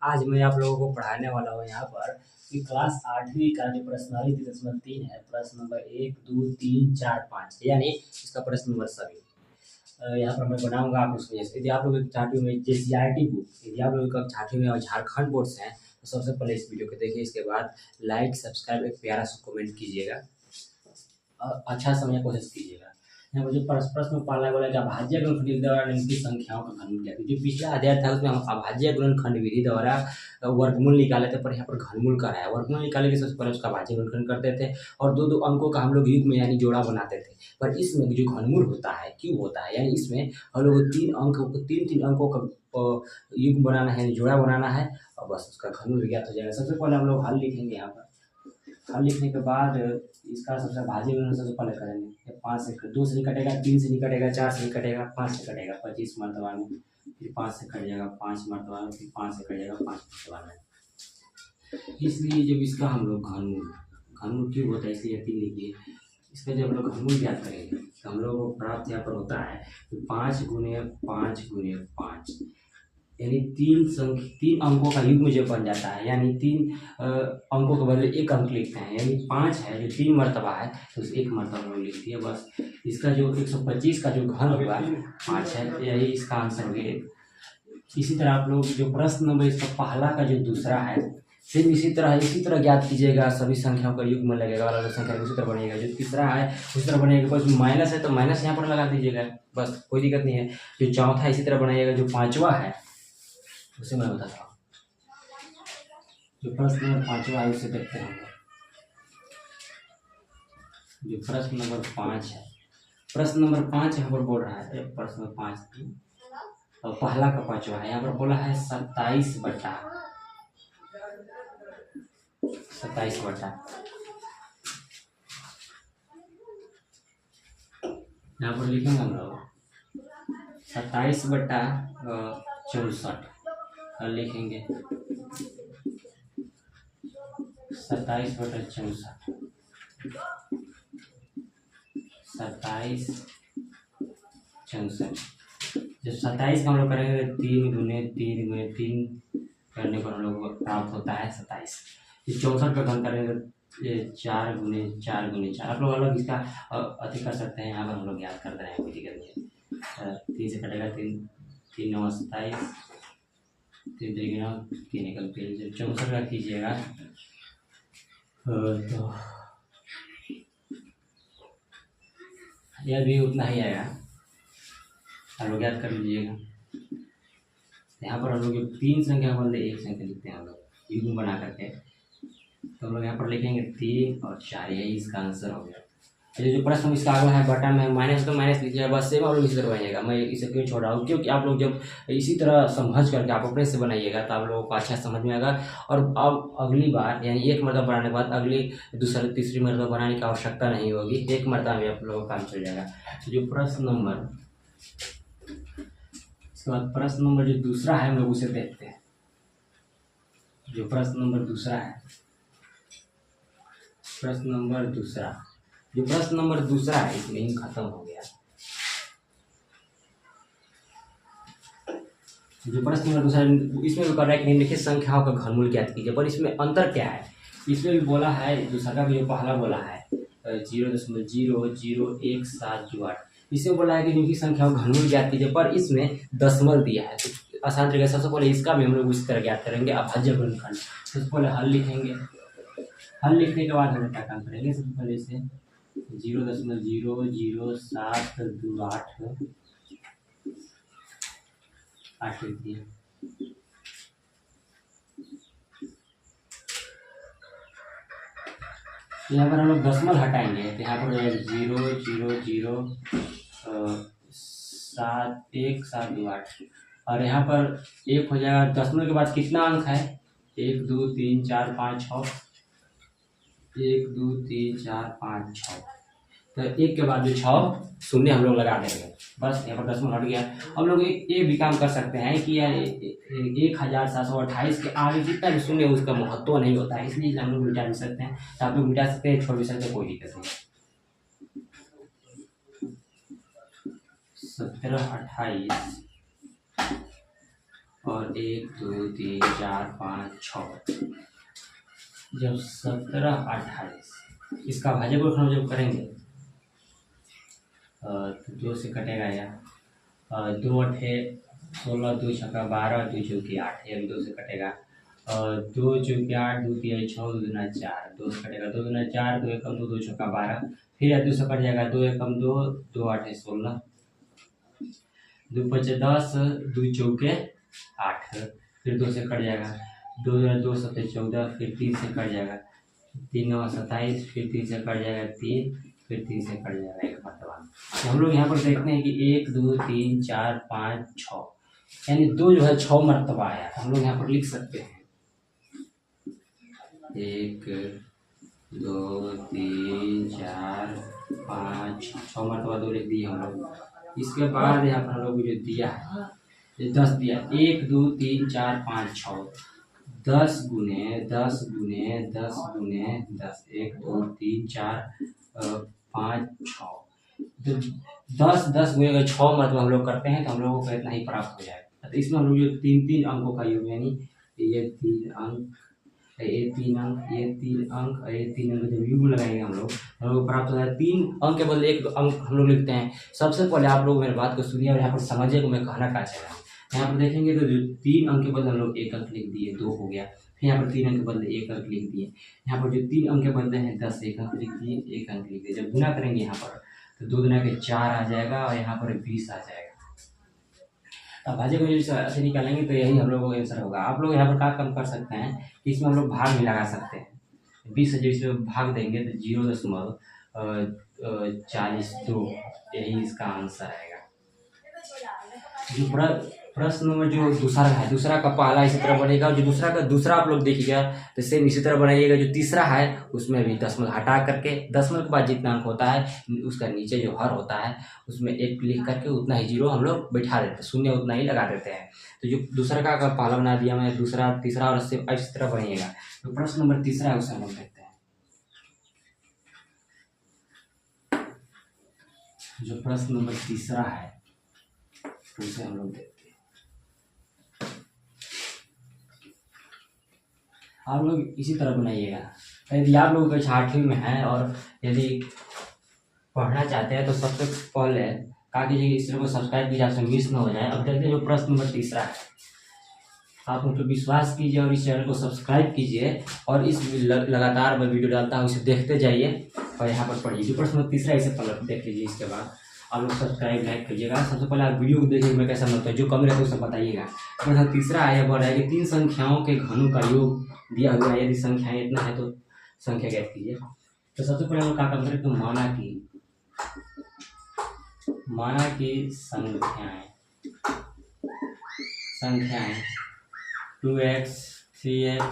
आज मैं आप लोगों को पढ़ाने वाला हूँ यहाँ पर कि क्लास 8वीं का जो प्रश्नावली 3.3 है, प्रश्न नंबर 1, 2, 3, 4, 5 यानी इसका प्रश्न नंबर सभी यहाँ पर मैं बनाऊंगा। आप उसमें यदि आप लोग चाहते हो JCRT बुक, यदि आप लोग कक्षा 8वीं में और झारखंड बोर्ड से हैं तो सबसे पहले इस वीडियो को देखिए। इसके बाद लाइक, सब्सक्राइब, एक प्यारा सा कमेंट कीजिएगा और अच्छा समझने की कोशिश कीजिएगा। यहाँ पर जो प्रश्न पहला बोला कि अभाज्य गुणनखंड विधि द्वारा निम्नलिखित संख्याओं का घनमूल ज्ञात कीजिए। जो पिछला अध्याय था उसमें हम अभाज्य गुणनखंड विधि द्वारा वर्गमूल निकाले थे, पर यहाँ पर घनमूल का है। वर्गमूल निकाले के सबसे पहले उसका अभाज्य गुणनखंड करते थे और दो दो अंकों का हम लोग युग्म यानी जोड़ा बनाते थे। पर इसमें जो घनमूल होता है, क्यूब होता है, यानी इसमें हम लोग तीन अंकों का युग्म बनाना है, जोड़ा बनाना है और बस उसका घनमूल ज्ञात हो जाएगा। सबसे पहले हम लोग हल लिखेंगे। यहाँ पर हल लिखने के बाद इसका सबसे भाज्य गुणन सबसे पहले करेंगे। 5 से 2 से नहीं कटेगा, 3 से नहीं कटेगा, 4 से नहीं कटेगा, 5 से कटेगा 25 मरतबा में, फिर 5 से कट जाएगा 5 मरतबा में, फिर 5 से कट जाएगा 5 मरतबा में। इसलिए जब इसका हम लोग घनमूल क्यों होता है इसलिए 3 लिखिए। इसका जब हम लोग घनमूल ज्ञात करेंगे तो हम लोग को प्राप्त यहाँ पर होता है 5 गुने 5 गुने 5 यानी तीन अंकों का युग्म जो बन जाता है, यानी 3 अंकों के बदले 1 अंक लिखते हैं। यानी 5 है जो 3 मरतबा है तो उस 1 मरतबा में लिख दिया बस। इसका जो 125 का जो घन होगा 5 है, यही इसका आंसर हो गया। इसी तरह आप लोग जो प्रश्न नंबर इसका पहला का जो दूसरा है सेम इसी तरह ज्ञात कीजिएगा। सभी संख्याओं का युग्म लगेगा, अलग अलग संख्या उसी तरह बनेगा। जो तीसरा है उसी तरह बनेगा, बस माइनस है तो माइनस यहाँ पर लगा दीजिएगा, बस कोई दिक्कत नहीं है। जो चौथा इसी तरह बनाइएगा। जो पाँचवा है उसे मैं बताता हूँ। जो प्रश्न नंबर 5वां है उसे देखते हैं। जो प्रश्न नंबर 5 है, प्रश्न नंबर 5 यहाँ पर बोल रहा है, प्रश्न नंबर 5 और पहला का 5वां है। यहाँ पर बोला है 27 बटा यहाँ पर लिखेंगे हम लोग 27 बटा 64 और लिखेंगे 27 बटा 64 27 64। जब 27 का हम लोग करेंगे 3 गुने 3 गुने 3 करने पर हम लोग को प्राप्त होता है 27। 64 का घन करेंगे 4 गुने 4 गुने 4। आप लोग अलग इसका अति कर सकते हैं, यहाँ पर हम लोग याद कर रहे हैं, कोई दिक्कत नहीं है। 3 से कटेगा 3 9 27, 3 3 9 3 निकल के। जब 64 का कीजिएगा तो यह भी उतना ही आएगा, आप लोग याद कर लीजिएगा। यहाँ पर हम लोग 3 संख्या के बदले 1 संख्या लिखते हैं हम लोग युग्म बना करके, तो हम लोग यहाँ पर लिखेंगे 3 और 4, यही इसका आंसर हो गया। जो प्रश्न इसका अगला है बटा में माइनस, तो माइनस लीजिएगा बस। सेम आप लोग इसी तरह बनाइएगा। मैं इसे क्यों छोड़ रहा हूँ, क्योंकि आप लोग जब इसी तरह समझ करके आप अपने से बनाइएगा तो आप लोगों को अच्छा समझ में आएगा। और अब अगली बार यानी 1 मरतबा बनाने के बाद अगली दूसरी तीसरी मरतबा बनाने की आवश्यकता नहीं होगी, 1 मरतबा में आप लोगों का काम चल जाएगा। जो प्रश्न नंबर इसके बाद प्रश्न नंबर जो दूसरा है हम लोग उसे देखते हैं। जो प्रश्न नंबर दूसरा है, प्रश्न नंबर दूसरा जो प्रश्न नंबर दूसरा है इसमें ही खत्म हो गया। जो प्रश्न नंबर दूसरा इसमें भी कर रहा है कि निम्नलिखित संख्याओं का घनमूल ज्ञात कीजिए, पर इसमें अंतर क्या है। इसमें भी बोला है दूसरा का भी जो पहला बोला है 0.001728, इसमें बोला है कि निम्नलिखित संख्याओं का घनमूल ज्ञात कीजिए, पर इसमें दशमलव दिया है। तो आसान तरीके से सबसे पहले इसका भी हम लोग उसी तरह ज्ञात करेंगे अभाज्य गुणनखंड। सबसे पहले हल लिखेंगे। हल लिखने के बाद हम क्या काम करेंगे, सबसे पहले इसे 0.00728 लिख दिया। यहाँ पर हम लोग दशमलव हटाएंगे तो यहाँ पर 0.0071728 और यहाँ पर 1 हो जाएगा। दशमलव के बाद कितना अंक है, 1 2 3 4 5 6, 1 2 3 4 5 6, तो 1 के बाद जो 6 शून्य हम लोग लगा देंगे बस। यहाँ पर दशमलव हट गया। हम लोग ये भी काम कर सकते हैं कि 1728 के आगे जितना भी शून्य उसका महत्व नहीं होता है, इसलिए हम लोग मिटा भी सकते हैं। तो आप लोग मिटा सकते हैं, छोड़ भी सकते हैं, कोई दिक्कत नहीं। 17 28 और 1 2 3 4 5 6। जब 17 28 इसका भाज्यगुणक हम जब करेंगे तो 2 से कटेगा या 2 अठे 16, 2 छक्का 12, 2 चौके 8, ये भी 2 से कटेगा। 2 चौके 8, 2 तिहाई 6, 2 दूना 4, 2 से कटेगा। 2 दूना 4, 2 एकम 2, 2 छक्का 12, फिर 2 से कट जाएगा। 2 एकम 2, 2 आठे 16, 2 पचे 10, 2 चौके 8, फिर 2 से कट जाएगा। 2 दूना 2 सत्ते 14, फिर 3 से कट जाएगा। 3 9 27, फिर 3 से कट जाएगा 3, फिर 3 से कट जाएगा 1 मरतबा। तो हम लोग यहाँ पर देखते हैं कि 1 2 3 4 5 6, यानी 2 जो है 6 मरतबा आया। हम लोग यहाँ पर लिख सकते हैं 1 2 3 4 5 6 मरतबा 2 लिख दिए हम लोग। इसके बाद यहाँ पर हम लोग जो दिया है 10 दिया, 1 2 3 4 5 6, 10 गुने 10 गुने 10 गुने 10, 1 2 3 4 5 6, तो 10 10 गुने अगर 6 मरतबा हम लोग करते हैं तो हम लोगों को इतना ही प्राप्त हो जाएगा। तो इसमें हम लोग जो 3 अंकों का योग, यानी ये 3 अंक, ये 3 अंक, ये 3 अंक और ये 3 अंक जब योग लगाएंगे हम लोग प्राप्त होता है 3 अंक के बदले 1 अंक हम लोग लिखते हैं। सबसे पहले आप लोग मेरी बात को सुनिए और यहाँ पर समझिए को मैं कहना क्या चाह रहा हूँ। यहाँ पर देखेंगे तो जो 3 अंक के बदले हम लोग 1 अंक लिख दिए, 2 हो गया। फिर यहाँ पर 3 अंक के बदले 1 अंक लिख दिए। यहाँ पर जो 3 अंक के बदले हैं 10, 1 अंक लिख दिए, 1 अंक लिख दिए। जब गुना करेंगे यहाँ पर तो 2 गुना के 4 आ जाएगा और यहाँ पर 20 आ जाएगा। अब भाज्य को ऐसे निकालेंगे तो यही हम लोगों का आंसर होगा। आप लोग यहाँ पर क्या कम कर सकते हैं कि इसमें हम लोग भाग भी लगा सकते हैं। 20 से जो इसमें भाग देंगे तो 0.42, यही इसका आंसर आएगा। जो प्रश्न में जो दूसरा है, दूसरा का पहला इसी तरह बनेगा, जो दूसरा का दूसरा आप लोग देखिएगा तो सेम इसी तरह बनाइएगा। जो तीसरा है उसमें भी दशमलव हटा करके, दशमलव के बाद जितना अंक होता है उसका नीचे जो हर होता है उसमें 1 लिख करके उतना ही 0 हम लोग बैठा देते हैं, शून्य उतना ही लगा देते हैं। तो जो दूसरा का पहला बना दिया मैं, दूसरा तीसरा और इस तरह बनिएगा। तो प्रश्न नंबर तीसरा है उसे हम लोग देखते हैं। जो प्रश्न नंबर तीसरा है उसे हम लोग देखते हैं। आप लोग इसी तरह बनाइएगा। यदि आप लोग कक्षा 8वीं में हैं और यदि पढ़ना चाहते हैं तो सबसे पहले क्या कीजिए, इस तरह को सब्सक्राइब कीजिए, आपसे मिस ना हो जाए। अब देखते हैं जो प्रश्न नंबर तीसरा है। आप उन पर विश्वास कीजिए और इस चैनल को सब्सक्राइब कीजिए और इस लगातार मैं वीडियो डालता हूँ, इसे देखते जाइए और यहाँ पर पढ़िए। जो प्रश्न नंबर तीसरा इसे पहले देख लीजिए, इसके बाद आप लोग सब्सक्राइब लाइक करिएगा। सबसे पहले आप वीडियो को देखिए मैं कैसा बनता है, जो कमी रहता है उसे बताइएगा। प्रश्न तीसरा आया बोल रहा है कि 3 संख्याओं के घनों का योग दिया हुआ है, यदि संख्याएं इतना है तो संख्या ज्ञात कीजिए। तो सबसे पहले हम क्या करते हैं, तो माना कि संख्याएं 2x 3x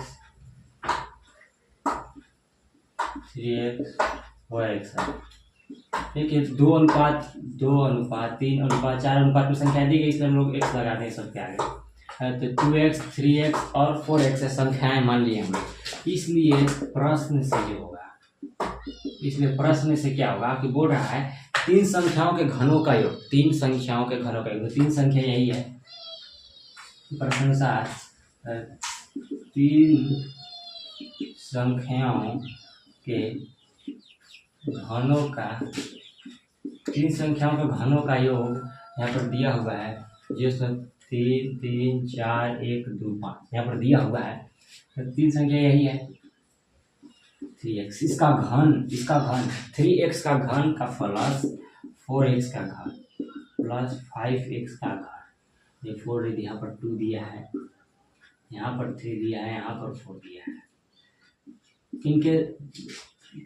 4x है। ठीक है, 2 अनुपात 3 अनुपात 4 अनुपात में संख्या दी गई, इसलिए हम लोग x लगाते हैं सबके आगे। तो 2x 3x और 4x है संख्याएं मान लिए हम लोग। इसलिए प्रश्न से क्या होगा कि बोल रहा है 3 संख्याओं के घनों का योग, 3 संख्याओं के घनों का योग। 3 संख्या यही है प्रश्न अनुसार, 3 संख्याओं के घनों का 3 संख्याओं के घनों का योग यहाँ पर दिया हुआ है, जिसमें 3 3 4 1 2 5 यहाँ पर दिया हुआ है। तो 3 संख्या यही है 3x, इसका घन 3x का घन का प्लस 4x का घन प्लस 5x का घन। ये 4 यहाँ पर 2 दिया है, यहाँ पर 3 दिया है, यहाँ पर 4 दिया है। इनके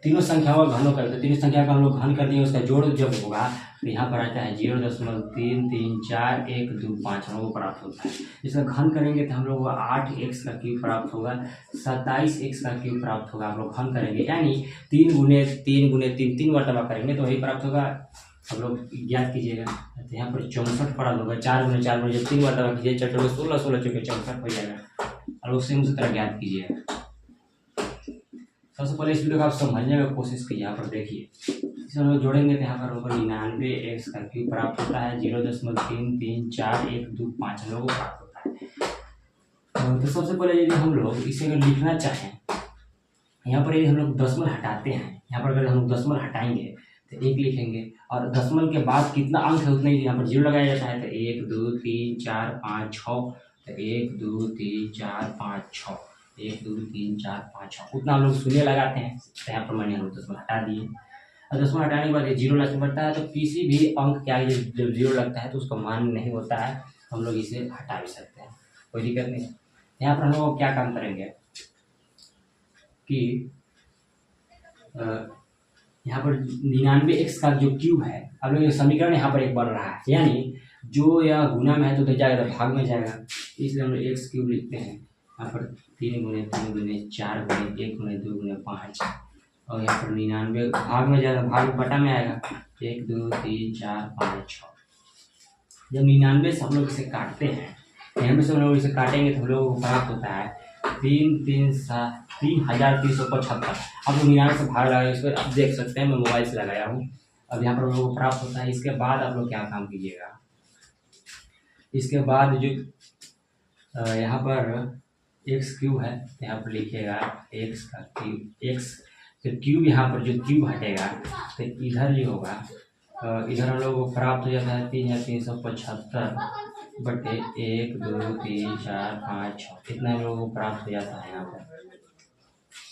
तीनों संख्याओं का घनों कर, तो तीनों संख्या का हम लोग घन कर दिए, उसका जोड़ जब होगा तो यहाँ पर आता है 0.334 1 2 5 हम लोग को प्राप्त होता है। इसका घन करेंगे तो हम लोग को 8x का क्यूब प्राप्त होगा, 27x का क्यूब प्राप्त होगा। हम लोग घन करेंगे यानी 3 गुने 3 मरतबा करेंगे तो वही प्राप्त होगा। हम लोग ज्ञात कीजिएगा। तो यहाँ पर 64 प्राप्त होगा, 4 गुने 4 गुने जब 3 मरतबा कीजिए 4 16 16 चौके 64 हो जाएगा और उससे उसी तरह ज्ञात कीजिएगा। सबसे पहले इस वीडियो को आप समझने की कोशिश कीजिए। यहाँ पर देखिए, इसे हम लोग जोड़ेंगे तो यहाँ पर हमको 99x का क्यूब प्राप्त होता है, 0.334 1 2 5 हम लोग को प्राप्त होता है। तो सबसे पहले यदि हम लोग इसे अगर लिखना चाहें, यहाँ पर यदि हम लोग दशमलव हटाते हैं, यहाँ पर अगर हम लोग दशमलव हटाएंगे तो 1 लिखेंगे, और दशमलव के बाद कितना अंक है उतने ही यहाँ पर 0 लगाया जाता है। तो 1 2 3 4 5 6, तो 1 2 3 4 5 6, 1 2 3 4 5 6, उतना हम लोग शून्य लगाते हैं। तो यहाँ पर मैंने हम दशमलव हटा दिए, और दशमलव हटाने के बाद ये 0 लगना पड़ता है। तो किसी भी अंक के आगे जब 0 लगता है तो उसका मान नहीं होता है, हम लोग इसे हटा भी सकते हैं, कोई दिक्कत नहीं है। यहाँ पर हम लोग क्या काम करेंगे कि यहाँ पर 99x का जो क्यूब है, अब लोग समीकरण यहाँ पर एक बन रहा है, यानी जो यह गुना में है तो जाएगा तो भाग में जाएगा, इसलिए हम लोग एक्स क्यूब लिखते हैं। यहाँ पर 3 गुने 3 गुने 4 गुने 1 गुने 2 गुने 5, और यहाँ पर 99 भाग में जाएगा, भाग बटा में आएगा 1 2 3 4 5 6। जब 99 से हम लोग इसे काटते हैं, 99 से हम लोग इसे काटेंगे तो हम लोग को प्राप्त होता है 3375। अब 99 से भाग लगाए, इस पर आप देख सकते हैं, मैं मोबाइल से लगाया हूँ। अब यहाँ पर हम लोग को प्राप्त होता है। इसके बाद आप लोग क्या काम कीजिएगा, इसके बाद जो यहाँ पर एक्स क्यूब है, यहाँ पर लिखिएगा एक्स का क्यूब, एक्स तो क्यूब, यहाँ पर जो क्यूब हटेगा तो इधर जो होगा, इधर हम लोग को प्राप्त हो जाता है 3375 बटे 1 2 3 4 5 6, इतना हम लोग को प्राप्त हो जाता है। यहाँ पर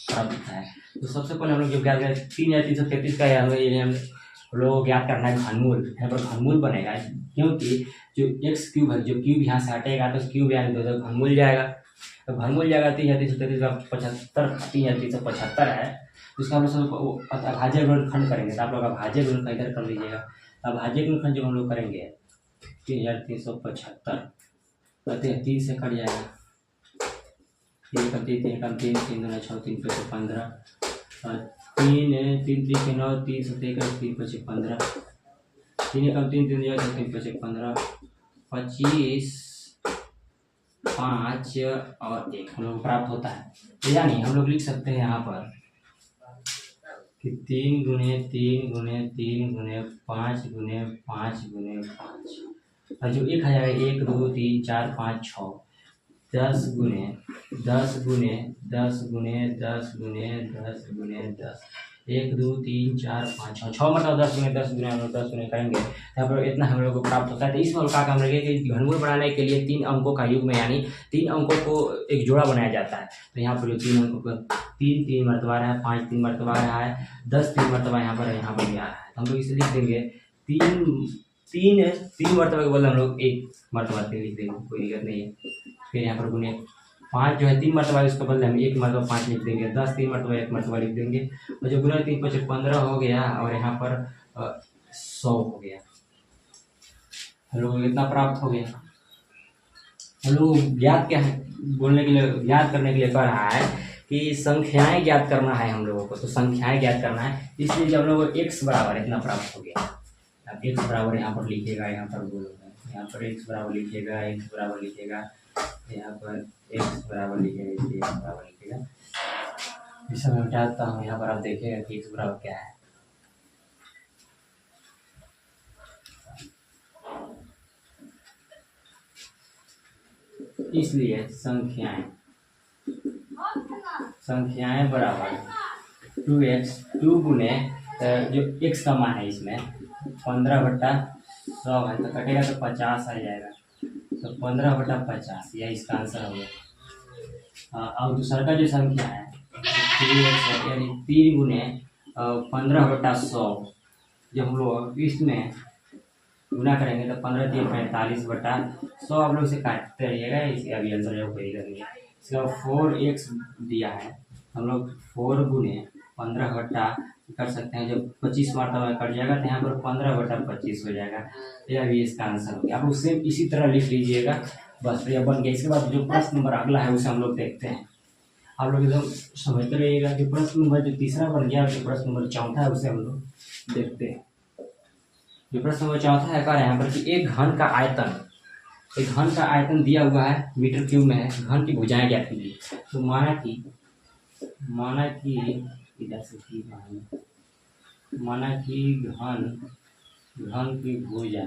प्राप्त होता है। तो सबसे पहले हम लोग जो ज्ञात करें 3333 का हम लोग को ज्ञात करना है घनमूल। यहाँ पर घनमूल बनेगा, क्योंकि जो एक्स क्यूब है, जो क्यूब यहाँ से हटेगा तो क्यूब यानी तो घनमूल जाएगा। तो घनमूल जाएगा 3333 का 75, 3375 है। तो इसका हम लोग अभाज्य गुणनखंड करेंगे, तो आप लोग अभाज्य गुणनखंड इधर कर लीजिएगा। अभाज्य गुणनखंड जब हम लोग करेंगे 3375 कहते हैं 3 से कट जाएगा, 3 कम 3 3 कम 3 3 दूना 6 3 5 15, 3 3 3 के 9 3 7 1 3 5 15, 3 कम 3 3 3 5 15, 25 5 और 1 हम लोग प्राप्त होता है। यानी हम लोग लिख सकते हैं यहाँ पर कि 3 गुने 3 गुने 3 गुने 5 गुने 5 गुने 5, और जो 1 आ जाएगा 1 2 3 4 5 6, 10 गुने 10 गुने 10 गुने 10 गुने 10 गुने 10, 1 2 3 4 5 6 मतलब 10 गुने 10 गुने हम लोग 10 गुने करेंगे, यहाँ पर इतना हम लोग को प्राप्त होता है। तो इस का काम रखेगा कि घनमूल बनाने के लिए 3 अंकों का युग्म यानी 3 अंकों को एक जोड़ा बनाया जाता है। तो यहाँ पर जो 3 अंकों को 3 3 मरतबा रहा है, 5 3 मरतबा रहा है, 10 3 मरतबा यहाँ पर भी आ रहा है। तो हम लोग इसे लिख देंगे 3 मरतबा के बदले हम लोग 1 मरतबा 3 लिख देंगे, कोई दिक्कत नहीं है। फिर यहाँ पर गुने 5 जो है 3 मरतबा, इसके बदले हम 1 मरतबा 5 लिख देंगे, 10 3 मरतबा 1 मरतबा लिख देंगे, और जो गुना 3 5 15 हो गया, और यहाँ पर 100 हो गया। हम लोग को इतना प्राप्त हो गया। हम लोग ज्ञात क्या है बोलने के लिए, ज्ञात करने के लिए कह रहा है कि संख्याएं ज्ञात करना है हम लोगों को। तो संख्याएं ज्ञात करना है, इसलिए जब हम लोग x बराबर इतना प्राप्त हो गया, अब x बराबर यहाँ पर लिखिएगा, यहाँ पर बोलूँगा, यहाँ पर x बराबर लिखिएगा, x बराबर लिखिएगा, यहाँ पर x बराबर लिखिएगा, इसलिए x बराबर लिखिएगा। इस समय मैं चाहता हूँ, यहाँ पर आप देखिएगा कि x बराबर क्या है। इसलिए संख्याएं बराबर 2x, 2 गुने जो x का मान है इसमें 15/100 है, तो कटेगा तो 50 आ जाएगा, तो 15/50 यह इसका आंसर हो गया। और दूसरा का जो संख्या है 3x यानी 3 गुने 15/100, जब हम लोग इसमें गुना करेंगे तो 15 3 45/100, आप लोग इसे काटते रहिएगा, इसके अभी आंसर जो वही करेंगे। इसका 4x दिया है, हम लोग 4 गुने 15 कर सकते हैं, जब 25 मरतबा कट जाएगा तो यहाँ पर 15/25 हो जाएगा। यह भी इसका आंसर हो गया। आप उससे इसी तरह लिख लीजिएगा, बस यह बन गया। इसके बाद जो प्रश्न नंबर अगला है उसे हम लोग देखते हैं। आप लोग एकदम समझते रहिएगा कि प्रश्न नंबर जो तीसरा बन गया, जो प्रश्न नंबर चौथा है उसे हम लोग देखते हैं। जो प्रश्न नंबर चौथा है, कह रहे हैं यहाँ पर कि एक घन का आयतन दिया हुआ है, मीटर क्यूब में है, घन की भुजाएं ज्ञात कीजिए। तो माना कि घन घन की भुजा,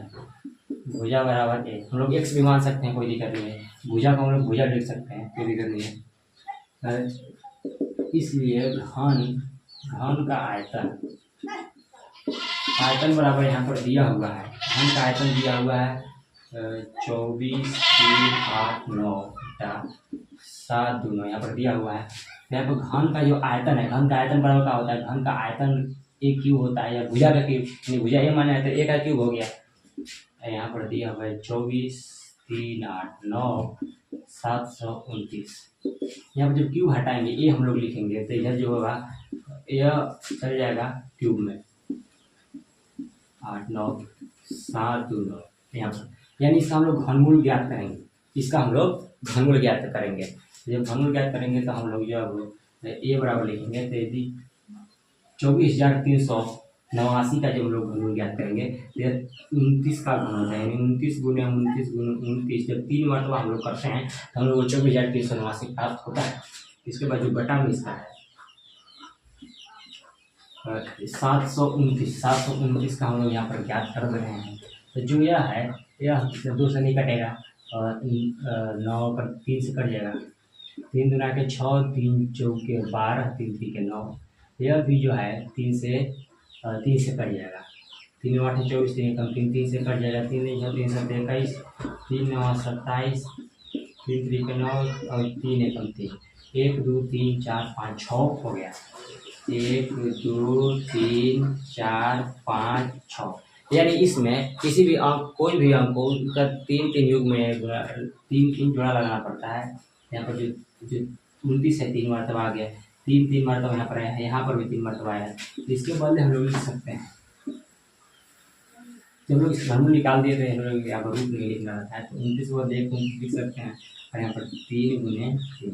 भुजा बराबर ए, हम लोग एक्स भी मान सकते हैं, कोई दिक्कत नहीं है। भुजा को हम लोग भुजा लिख सकते हैं, कोई दिक्कत नहीं है। इसलिए घन, घन का आयतन, आयतन बराबर यहाँ पर दिया हुआ है, घन का आयतन दिया हुआ है 24,389 बटा 7 यहाँ पर दिया हुआ है। यहाँ पर घन का जो आयतन है, घन का आयतन बराबर क्या होता है, घन का आयतन ए क्यूब होता है, या भुजा का क्यूब, यानी भुजा ए माना है तो ए का क्यूब हो गया। यहाँ पर दिया हुआ है 24,389 729। यहाँ पर जब क्यूब हटाएंगे ए हम लोग लिखेंगे तो इधर जो होगा यह चल जाएगा क्यूब में, 8 9 7 2 9 यहाँ पर, यानी इसका हम लोग घनमूल ज्ञात करेंगे, इसका हम लोग घनमूल ज्ञात करेंगे। जब घनमूल ज्ञात करेंगे तो हम लोग जब ए बराबर लिखेंगे तो यदि 24,389 का जब हम लोग घनमूल ज्ञात करेंगे तो 29 का घन होता है, यानी 29 गुने 29 गुने 29, जब 3 मरतबा हम लोग करते हैं तो हम लोग को 24,389 प्राप्त होता है। इसके बाद जो बटा में इसका है 729 का हम लोग यहाँ पर ज्ञात कर रहे हैं। तो जो यह है, यह 2 से नहीं कटेगा और 9 पर 3 से कट जाएगा, 3 दूना के 6, 3 चौके 12, 3 3 के 9, यह भी जो है 3 से कट जाएगा, 3 8 24, 3 कम 3 3 से कट जाएगा, 3 6 3 7 21, 3 9 27, 3 3 के 9 और 3 एकम 3, 1 2 3 4 5 6 हो गया, 1 2 3 4 5 6। यानी इसमें किसी भी अंक, कोई भी अंक को उसका 3 3 युग में 3 3 जोड़ा लगाना पड़ता है। यहाँ पर जो 29 है 3 मरतबा आ गया, 3 3 मरतबा यहाँ पर आया है, यहाँ पर भी 3 मरतबा आया है, तो इसके बदले हम लोग लिख सकते हैं। जब लोग इस घनमूल निकाल दिए थे, हम लोग यहाँ पर रूप नहीं लिखना रहता है, तो 29 को देख लिख सकते हैं, और यहाँ पर 3 गुने 3,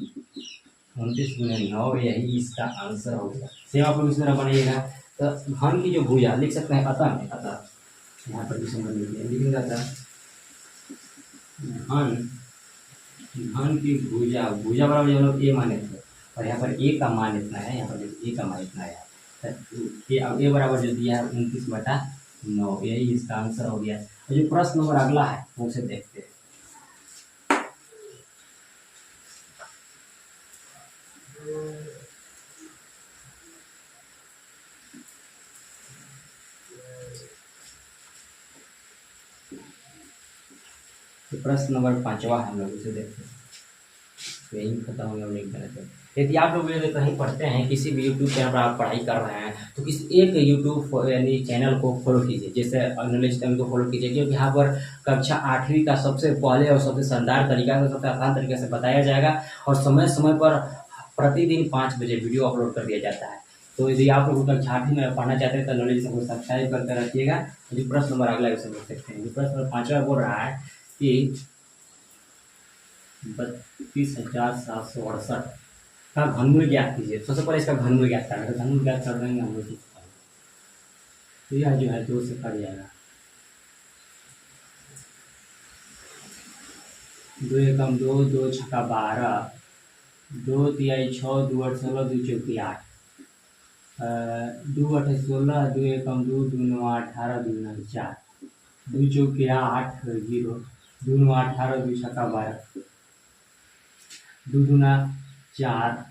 29 गुने 9, यही इसका आंसर होगा। सेम आप लोग इस तरह बनाइएगा। तो घन की जो भुजा लिख सकते हैं अतः में, अतः यहाँ पर भी समझ लिखेगा था, घन की भुजा, भुजा बराबर जो लोग ए माने थे, और यहाँ पर ए का मान इतना है, यहाँ पर ए का मान इतना है, तो अब ए बराबर जो दिया है 29/9, यही इसका आंसर हो गया। और जो प्रश्न नंबर अगला है वो उसे देखते हैं। तो प्रश्न नंबर 5वां है, हम लोग उसे देखते हैं, तो यही खत्म हम लोग नहीं करते। यदि आप लोग यदि कहीं पढ़ते हैं, किसी भी यूट्यूब चैनल पर आप पढ़ाई कर रहे हैं, तो किसी एक यूट्यूब यानी चैनल को फॉलो कीजिए, जैसे नॉलेज टाइम को फॉलो कीजिए, क्योंकि यहाँ पर कक्षा 8वीं का सबसे पहले और सबसे शानदार तरीका से, सबसे आसान तरीके से बताया जाएगा, और समय समय पर प्रतिदिन 5 बजे वीडियो अपलोड कर दिया जाता है। तो यदि आप लोग कक्षा 8वीं में पढ़ना चाहते हैं तो नॉलेज को सब्सक्राइब करके रखिएगा। जो प्रश्न नंबर अगला है उसे देख सकते हैं। जो प्रश्न नंबर 5वां बोल रहा है कि 32,768 का घनमूल ज्ञात कीजिए। सबसे पहले इसका घनमूल ज्ञात करना है, तो घनमूल ज्ञात कर देंगे हम लोग। तो यह जो है 2 से कट जाएगा, 2 एकम 2, 2 छक्का 12, 2 तिहाई 6, 2 8 16, 2 चौकी 8, 2 8 16, 2 एकम 2, 2 9 18, 2 9 4, 2 चौकी 8 0, 2 9 18, 2 छक्का 12, 2 दूना 4,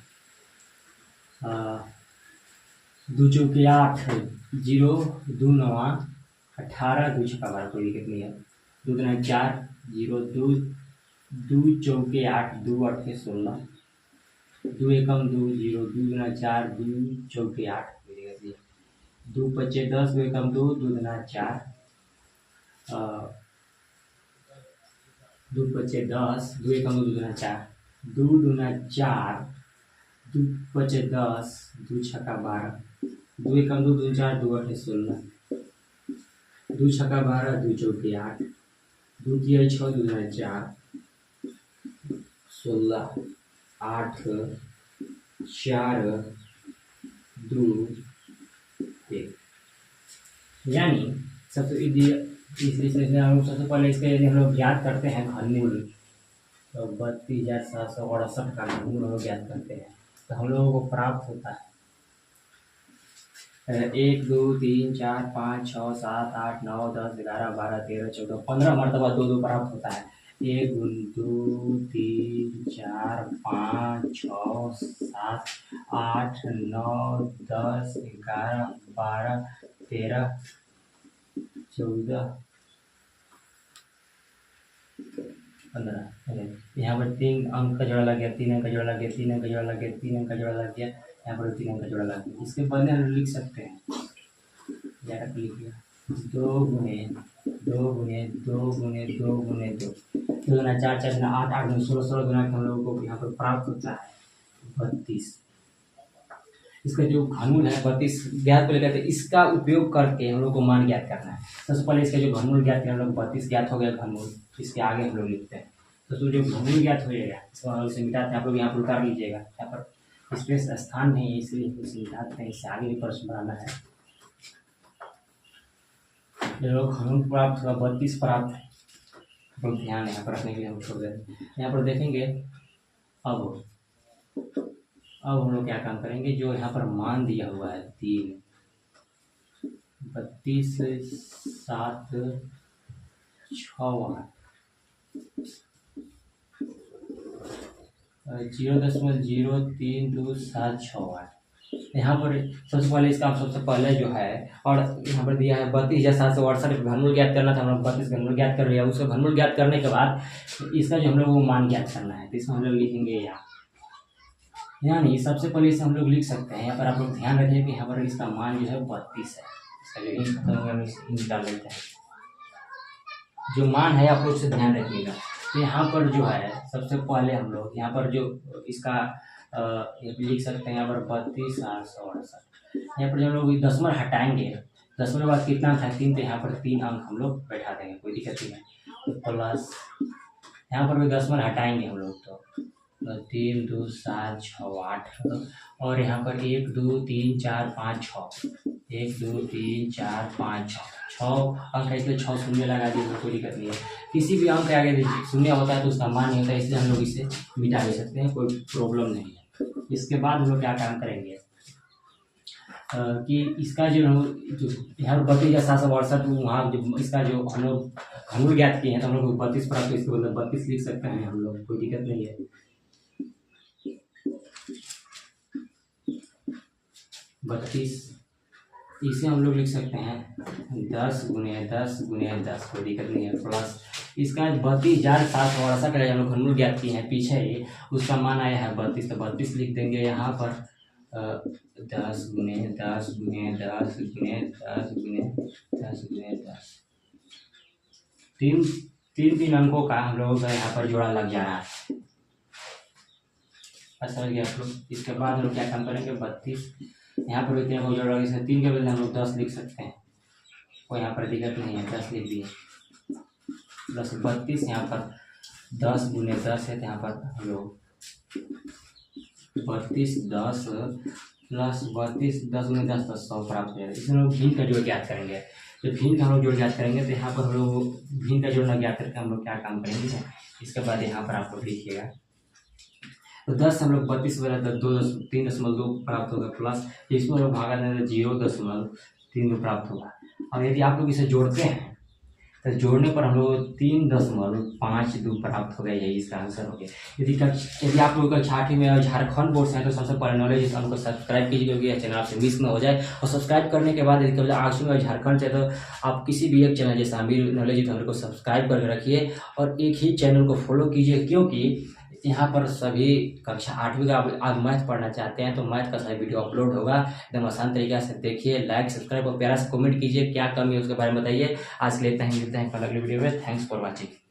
2 चौके 8 0, 2 9 18, 2 छक्का 12, कोई दिक्कत नहीं है, 2 दूना 4 0, 2 चौके 8, 2 8 16, 2 एकम 2 0, 2 दूना 4, 2 चौके 8, 2 पच्चे 10, 2 एकम 2, 2 दूना 4, 2 पच्चे 10, 2 एकम 2, 2 दूना 4, 2 दूना 4, 2 पचे 10, 2 छक्का 12, 2 एकम 2, 2 4, 2 8 16, 2 छक्का 12, 2 चौके 8, 2 तिहाई 6, 2 दूना 4, 16, 8 4 2 1। यानी सबसे पहले इसके यदि हम लोग ज्ञात करते हैं घनमूल, तो 32,768 का घनमूल हम लोग ज्ञात करते हैं, तो हम लोगों को प्राप्त होता है 1 2 3 4 5 6 7 8 9 10 11 12 13 14 15 मरतबा दो दो प्राप्त होता है। 1 2 3 4 5 6 7 8 9 10 11 12 13 14 15। यहाँ पर 3 अंक का जोड़ा लग गया, 3 अंक का जोड़ा लग गया, 3 अंक का जोड़ा लग गया, 3 अंक का जोड़ा लग गया, यहाँ पर 3 अंक का जोड़ा लग गया। इसके बदले हम लिख सकते हैं, ज़्यादा लिख लिया 2 गुने 2 गुने 2 गुने 2 गुने 2 2 गुना 4 4 गुना 8 8 गुना 16 16 गुना के हम लोगों को यहाँ पर प्राप्त होता है 32। इसका जो घनमूल है 32 ज्ञात को लेकर के इसका उपयोग करके हम लोग को मान ज्ञात करना है। सबसे पहले इसका जो घनमूल ज्ञात किया हम लोग 32 ज्ञात हो गया घनमूल, इसके आगे हम लोग लिखते हैं। तो जो घनमूल ज्ञात हो जाएगा इसको हम इसे मिटाते हैं, आप लोग यहाँ पर उतार लीजिएगा, यहाँ पर स्पेस स्थान नहीं है इसलिए इसे मिटाते हैं, इससे आगे भी प्रश्न बनाना है। जो लोग घनमूल प्राप्त हुआ 32 प्राप्त है, तो ध्यान यहाँ पर रखने के लिए हम छोड़ दें। यहाँ पर देखेंगे अब हम लोग क्या काम करेंगे, जो यहाँ पर मान दिया हुआ है 3 32 7 6 0.03276। यहाँ पर सबसे पहले इसका सबसे पहले जो है, और यहाँ पर दिया है 32,768 घनमूल ज्ञात करना था, हम लोग 32 घनमूल ज्ञात कर लिया। उसका घनमूल ज्ञात करने के बाद इसका जो हम लोग वो मान ज्ञात करना है, तो इसमें हम लोग लिखेंगे यानी सबसे पहले इसे हम लोग लिख सकते हैं। यहाँ पर आप लोग ध्यान रखिए कि यहाँ पर इसका मान जो है 32 है। इसका जो इंच खत्म हो गया, हम इंच डाल लेते हैं। जो मान है आप लोग से ध्यान रखिएगा। तो यहाँ पर जो है सबसे पहले हम लोग यहाँ पर जो इसका लिख सकते हैं, यहाँ पर 32,868। यहाँ पर जो हम लोग दशमलव हटाएंगे, दशमलव बाद कितना था 3, तो यहाँ पर 3 अंक हम लोग बैठा देंगे, कोई दिक्कत नहीं है। तो प्लस यहाँ पर भी दशमलव हटाएंगे हम लोग, तो 3 2 7 6 8, और यहाँ पर 1 2 3 4 5 6 1 2 3 4 5 6 अंक है, इसलिए 6 शून्य लगा दिए, कोई दिक्कत नहीं है। किसी भी अंक के आगे शून्य होता है तो उसका मान नहीं होता है, इसलिए हम लोग इसे मिटा भी सकते हैं, कोई प्रॉब्लम नहीं है। इसके बाद हम लोग क्या काम करेंगे कि इसका जो यहाँ पर 32,768 वहाँ जो इसका जो हम लोग घनमूल ज्ञात किए हैं, तो हम लोग 32 प्राप्त, तो इसके बदले 32 लिख सकते हैं हम लोग, कोई दिक्कत नहीं है। 32 इसे हम लोग लिख सकते हैं 10 गुने 10 गुने 10, कोई दिक्कत नहीं है। प्लस इसका 32,768 का हम लोग घनमूल ज्ञात किए हैं पीछे ही, उसका मान आया है 32, तो 32 लिख देंगे यहाँ पर 10 गुने 10 गुने 10 गुने 10 गुने 10 गुने 10, तीन अंकों का हम लोगों का यहाँ पर जोड़ा लग जा रहा है। समझ गए आप लोग। इसके बाद हम लोग क्या काम करेंगे, 32 यहाँ पर इतने को जोड़ा, इसमें 3 के बदले हम लोग 10 लिख सकते हैं, कोई यहाँ पर दिक्कत नहीं है, 10 लिख दिए। प्लस 32 यहाँ पर 10 गुने 10 है, तो यहाँ पर हम लोग 32 10 प्लस 32 10 गुने 10 तो 100 प्राप्त हो जाएगा। इसमें हम लोग भिन्न का जोड़ ज्ञात करेंगे। जब भिन्न का हम लोग जोड़ ज्ञात करेंगे तो यहाँ पर हम लोग भिन्न का जोड़ ज्ञात करके हम लोग क्या काम करेंगे, इसके बाद यहाँ पर आप लोग लिखिएगा। तो 10 हम लोग 32 बना तो 3.2 प्राप्त होगा, प्लस इसमें लोग भागा देंगे 0.32 प्राप्त होगा। और यदि आप लोग इसे जोड़ते हैं तो जोड़ने पर हम लोग 3.52 प्राप्त हो गया, यही इसका आंसर हो गया। यदि आप लोग कक्षा 8 में झारखंड बोर्ड से हैं तो सबसे पहले नॉलेज चैनल को सब्सक्राइब कीजिए, क्योंकि यह चैनल आपसे मिस न हो जाए। और सब्सक्राइब करने के बाद यदि कभी आगसू में झारखंड से, तो आप किसी भी एक चैनल जैसे आमिर नॉलेज चैनल को सब्सक्राइब करके रखिए और एक ही चैनल को फॉलो कीजिए, क्योंकि यहाँ पर सभी कक्षा 8वीं का आप मैथ पढ़ना चाहते हैं तो मैथ का सारा वीडियो अपलोड होगा, एकदम आसान तरीके से देखिए। लाइक सब्सक्राइब और प्यारा से कमेंट कीजिए, क्या कमी है उसके बारे में बताइए। आज के लिए इतना ही, मिलते हैं कल अगले वीडियो में। Thanks for watching.